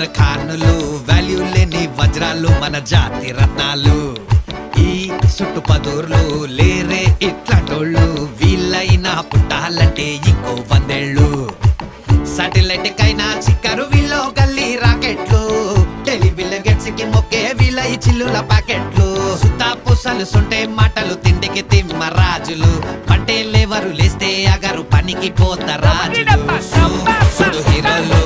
Salman ఖాన్లు, value లేని వజ్రాలు మన జాతి రత్నాలు. ఈ చుట్టుపదూర్లు లేరే ఇట్లాంటోళ్ళు, వీళ్ళైనా పుట్టాలంటే ఇంకో 100 ఏళ్ళు. సాటిలైట్ కైనా చిక్కరు వీళ్ళో గల్లీ రాకెట్లు, టెలివిజన్ గెట్స్ కి మొక్కే వీళ్ళ ఈ చిల్లుల ప్యాకెట్లు. సుతాపుసలు సొంటే మాటలు తిండికి తిమ్మ రాజులు, పట్టేలేవరు లేస్తే అగరు పనికి పోత రాజులు. హీరోలు